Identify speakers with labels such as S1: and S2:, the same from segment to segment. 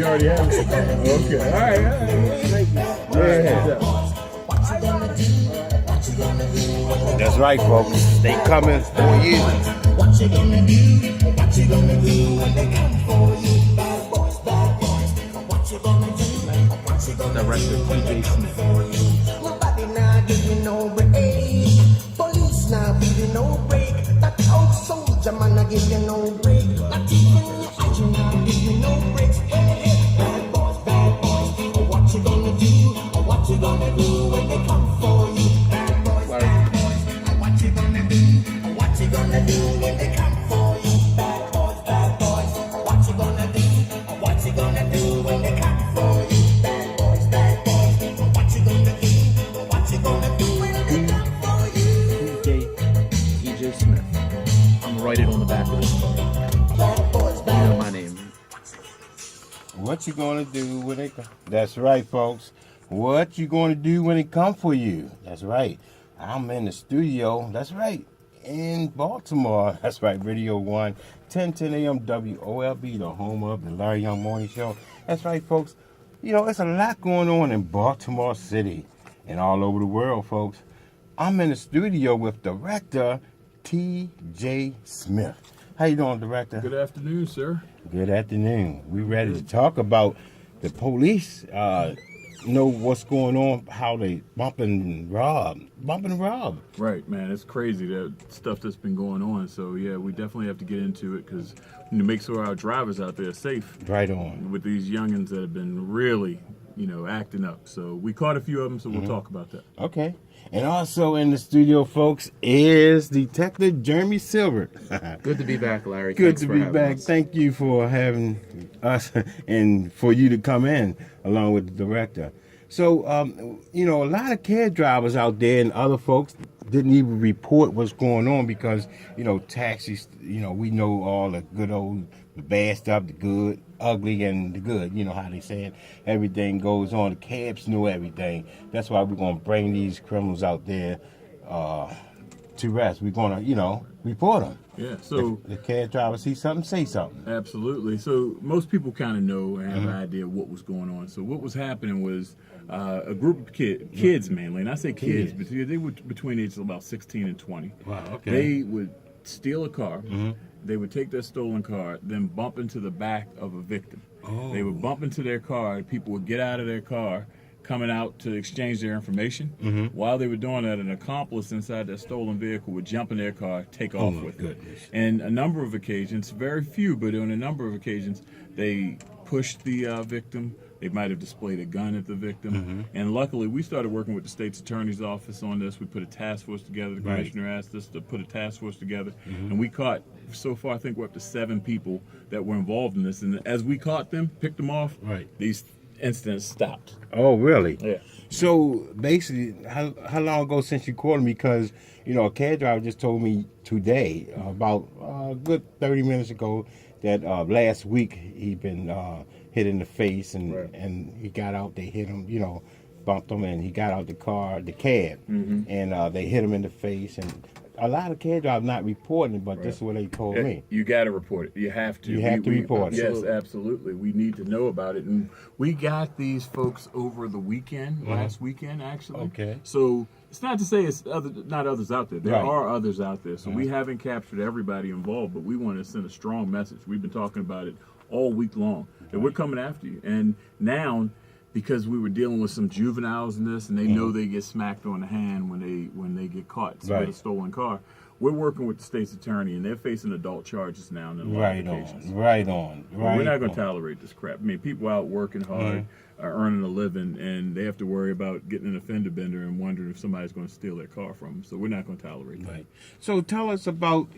S1: already have it. Okay. All right. Thank you.
S2: That's right, folks. They coming for you.
S3: What you gonna do? What you gonna do when they come for you? Bad boys, bad boys. What you gonna do? What you gonna
S4: Director
S3: do when they
S4: TJ
S3: come
S4: Smith.
S3: for you? Nobody now give you no break. Police now give you no break. That old soldier man now give you no break. Not even your agent now give you no breaks. Hey, bad boys, bad boys. What you gonna do? What you gonna do when they come for you? Bad boys, bad boys. What you gonna do? What you gonna do when they come for you? Bad boys, bad boys. What you gonna do? What you gonna do when they come for you? Bad boys, bad boys. What you gonna do? What you gonna do when they come for you?
S4: TJ Smith. I'm gonna write it on the back of this card.
S3: Bad boys,
S4: You
S3: bad
S4: know
S3: boys.
S4: my name.
S2: What you gonna do when they come? That's right, folks. What you gonna do when they come for you? That's right. I'm in the studio. That's right. In Baltimore. That's right. Radio 1, 10 a.m. WOLB, the home of the Larry Young Morning Show. That's right, folks. You know, there's a lot going on in Baltimore City and all over the world, folks. I'm in the studio with director TJ Smith. How you doing, director?
S1: Good afternoon, sir.
S2: Good afternoon. We ready to talk about the police. Know what's going on? How they bumping and rob.
S1: Right, man. It's crazy that stuff that's been going on. So yeah, we definitely have to get into it because to make sure our drivers out there are safe
S2: Right on.
S1: with these youngins that have been really, acting up. So we caught a few of them. So we'll talk about that.
S2: Okay. And also in the studio, folks, is Detective Jeremy Silver.
S4: Good to be back, Larry.
S2: Good
S4: Thanks
S2: to
S4: for
S2: be
S4: having
S2: back.
S4: us.
S2: Thank you for having us and for you to come in along with the director. So, a lot of cab drivers out there and other folks didn't even report what's going on because, taxis, we know all the good old, the bad stuff, the good, ugly, and the good. You know how they say it. Everything goes on. The cabs know everything. That's why we're going to bring these criminals out there to rest. We're going to, report them.
S1: Yeah. So
S2: The cab driver see something, say something.
S1: absolutely. So most people kind of know and have an idea of what was going on. So what was happening was a group of kids mainly, and I say kids, but they were between ages of about 16 and 20.
S2: Wow, okay.
S1: They would steal a car. They would take their stolen car, then bump into the back of a victim.
S2: Oh.
S1: They would bump into their car. People would get out of their car, coming out to exchange their information. While they were doing that, an accomplice inside that stolen vehicle would jump in their car, take off
S2: my
S1: with
S2: goodness.
S1: it. And a number of occasions, very few, but on a number of occasions, they pushed the victim. They might have displayed a gun at the victim. And luckily, we started working with the state's attorney's office on this. We put a task force together. The commissioner asked us to put a task force together. And we caught, so far, I think we're up to 7 people that were involved in this. And as we caught them, picked them off, these incidents stopped.
S2: Oh, really?
S1: Yeah.
S2: So basically, how long ago since you called me? Because a cab driver just told me today, about a good 30 minutes ago, that last week he'd been hit in the face, and he got out. They hit him, bumped him, and he got out the car, the cab, and they hit him in the face. And a lot of cab drivers not reporting it, but this is what they told me.
S1: You got to report it. You have to.
S2: You have to report it.
S1: Yes, absolutely. We need to know about it. And we got these folks over the weekend, last weekend, actually.
S2: Okay.
S1: So it's not to say it's not others out there. There
S2: Right.
S1: are others out there. So we haven't captured everybody involved, but we want to send a strong message. We've been talking about it all week long. And we're coming after you. And now, because we were dealing with some juveniles in this, and they know they get smacked on the hand when they get caught with a stolen car. We're working with the state's attorney, and they're facing adult charges now in a lot of occasions.
S2: Right on.
S1: We're not going to tolerate this crap. I mean, people out working hard, are earning a living, and they have to worry about getting an offender bender and wondering if somebody's going to steal their car from them. So we're not going to tolerate that.
S2: Right. So tell us about,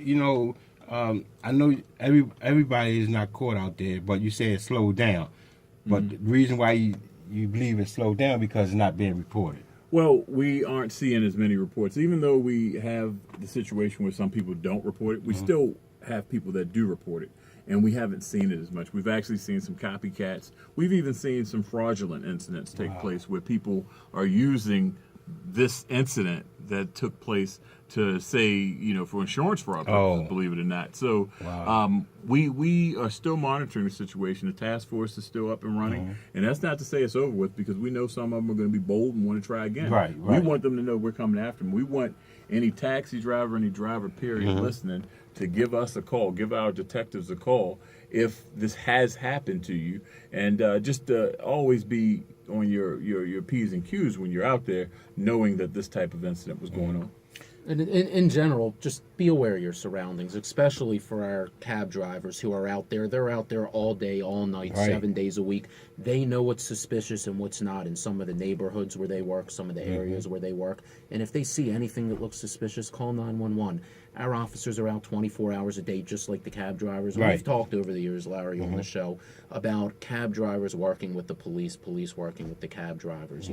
S2: I know everybody is not caught out there, but you say it slowed down. But the reason why you believe it slowed down because it's not being reported.
S1: Well, we aren't seeing as many reports. Even though we have the situation where some people don't report it, we still have people that do report it. And we haven't seen it as much. We've actually seen some copycats. We've even seen some fraudulent incidents take place where people are using this incident that took place to say, for insurance fraud purposes, believe it or not. So we are still monitoring the situation. The task force is still up and running. And that's not to say it's over with, because we know some of them are going to be bold and want to try again.
S2: Right.
S1: We want them to know we're coming after them. We want any taxi driver, any driver, period, listening, to give us a call, give our detectives a call if this has happened to you. And just always be on your P's and Q's when you're out there, knowing that this type of incident was going on.
S4: And in general, just be aware of your surroundings, especially for our cab drivers who are out there. They're out there all day, all night, 7 days a week. They know what's suspicious and what's not in some of the neighborhoods where they work, some of the areas where they work. And if they see anything that looks suspicious, call 911. Our officers are out 24 hours a day, just like the cab drivers. We've talked over the years, Larry, on the show, about cab drivers working with the police working with the cab drivers.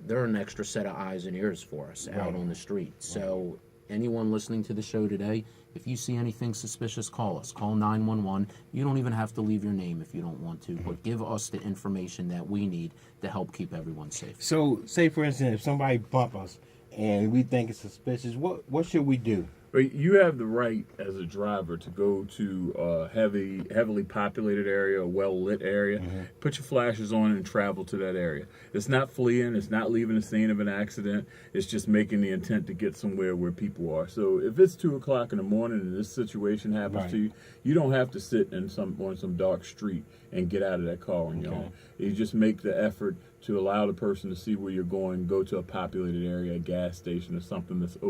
S4: They're an extra set of eyes and ears for us out on the street. So anyone listening to the show today, if you see anything suspicious, call us. Call 911. You don't even have to leave your name if you don't want to, but give us the information that we need to help keep everyone safe.
S2: So, say for instance, if somebody bump us and we think it's suspicious, what should we do?
S1: But you have the right as a driver to go to a heavily populated area, a well-lit area, put your flashes on and travel to that area. It's not fleeing. It's not leaving the scene of an accident. It's just making the intent to get somewhere where people are. So if it's 2 o'clock in the morning and this situation happens to you, you don't have to sit on some dark street and get out of that car on your own. You just make the effort to allow the person to see where you're going, go to a populated area, a gas station or something that's open.